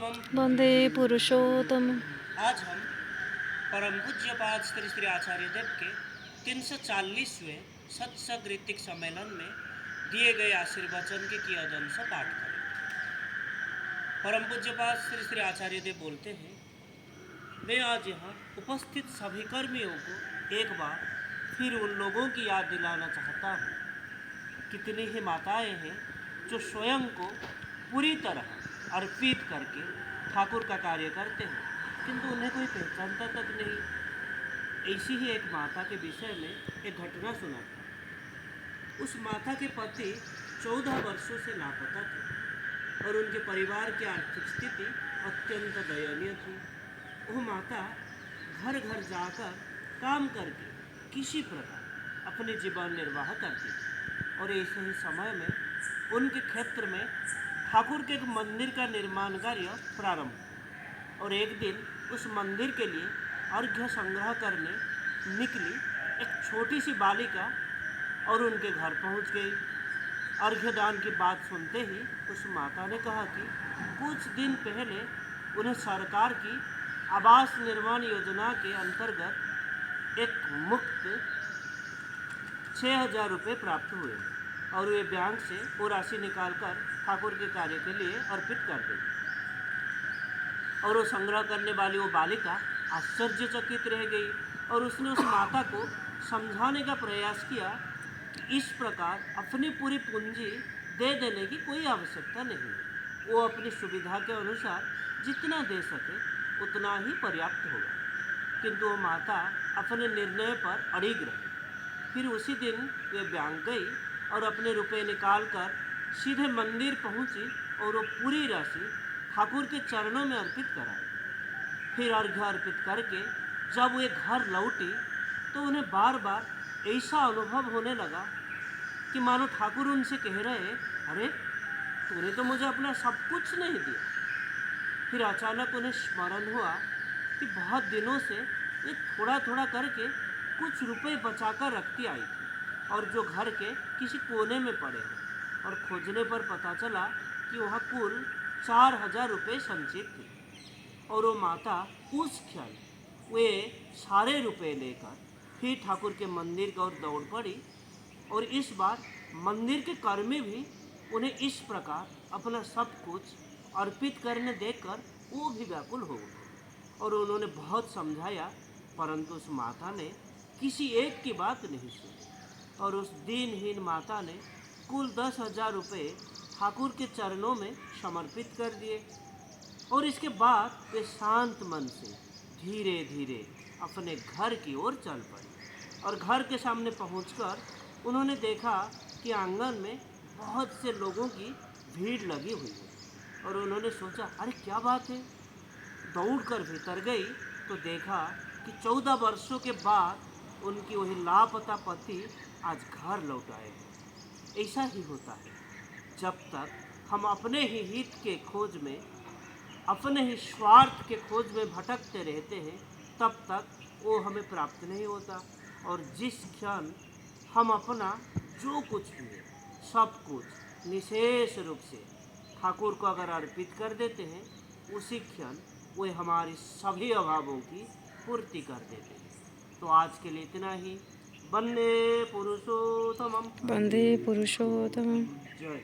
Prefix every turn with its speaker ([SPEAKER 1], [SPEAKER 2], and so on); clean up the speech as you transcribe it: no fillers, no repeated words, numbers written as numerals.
[SPEAKER 1] पुरुषोत्तमम।
[SPEAKER 2] वंदे पुरुषोत्तम।
[SPEAKER 1] आज हम परम पूज्यपाद श्री श्री आचार्य देव के 340वें सत्संग ऋतिक सम्मेलन में दिए गए आशीर्वचन के कियदंश पाठ करें। परम पूज्यपाद श्री श्री आचार्य देव बोलते हैं, मैं आज यहाँ उपस्थित सभी कर्मियों को एक बार फिर उन लोगों की याद दिलाना चाहता हूँ। कितनी ही माताएं हैं जो स्वयं को पूरी तरह अर्पित करके ठाकुर का कार्य करते हैं, किंतु उन्हें कोई पहचानता तक नहीं। ऐसी ही एक माता के विषय में एक घटना सुना था। उस माता के पति 14 वर्षों से लापता थे और उनके परिवार की आर्थिक स्थिति अत्यंत दयनीय थी। वह माता घर घर जाकर काम करके किसी प्रकार अपने जीवन निर्वाह करती थी और ऐसे ही समय में उनके क्षेत्र में ठाकुर के एक मंदिर का निर्माण कार्य प्रारंभ हुआ और एक दिन उस मंदिर के लिए अर्घ्य संग्रह करने निकली एक छोटी सी बालिका और उनके घर पहुंच गई। अर्घ्य दान की बात सुनते ही उस माता ने कहा कि कुछ दिन पहले उन्हें सरकार की आवास निर्माण योजना के अंतर्गत एक मुफ्त 6,000 रुपये प्राप्त हुए और वे बैंक से वो राशि निकालकर ठाकुर के कार्य के लिए अर्पित कर दी। और वो संग्रह करने वाली वो बालिका आश्चर्यचकित रह गई और उसने उस माता को समझाने का प्रयास किया कि इस प्रकार अपनी पूरी पूंजी दे देने की कोई आवश्यकता नहीं। वो अपनी सुविधा के अनुसार जितना दे सके उतना ही पर्याप्त होगा। किंतु वो माता अपने निर्णय पर अड़िग रही। फिर उसी दिन वे बैंक गई और अपने रुपए निकालकर सीधे मंदिर पहुंची और वो पूरी राशि ठाकुर के चरणों में अर्पित कराई। फिर अर्घ्य अर्पित करके जब वे घर लौटी तो उन्हें बार बार ऐसा अनुभव होने लगा कि मानो ठाकुर उनसे कह रहे, अरे तूने तो मुझे अपना सब कुछ नहीं दिया। फिर अचानक उन्हें स्मरण हुआ कि बहुत दिनों से वे थोड़ा थोड़ा करके कुछ रुपए बचाकर रखती आई थी और जो घर के किसी कोने में पड़े हैं और खोजने पर पता चला कि वहाँ कुल 4,000 रुपये संचित थे। और वो माता उस क्षण वे सारे रुपए लेकर फिर ठाकुर के मंदिर की ओर दौड़ पड़ी और इस बार मंदिर के कर्मी भी उन्हें इस प्रकार अपना सब कुछ अर्पित करने देखकर वो भी व्याकुल हो गए और उन्होंने बहुत समझाया, परंतु उस माता ने किसी एक की बात नहीं सुनी और उस दीनहीन माता ने कुल 10,000 रुपये ठाकुर के चरणों में समर्पित कर दिए। और इसके बाद वे शांत मन से धीरे धीरे अपने घर की ओर चल पड़ी और घर के सामने पहुंचकर उन्होंने देखा कि आंगन में बहुत से लोगों की भीड़ लगी हुई है और उन्होंने सोचा, अरे क्या बात है। दौड़कर भीतर गई तो देखा कि 14 वर्षों के बाद उनकी वही लापता पति आज घर लौट आए हैं। ऐसा ही होता है, जब तक हम अपने ही हित के खोज में, अपने ही स्वार्थ के खोज में भटकते रहते हैं, तब तक वो हमें प्राप्त नहीं होता। और जिस क्षण हम अपना जो कुछ भी है सब कुछ निशेष रूप से ठाकुर को अगर अर्पित कर देते हैं, उसी क्षण वे हमारे सभी अभावों की पूर्ति कर देते हैं। तो आज के लिए इतना ही। वंदे पुरुषोत्तमम।
[SPEAKER 2] वंदे पुरुषोत्तम।
[SPEAKER 1] जय।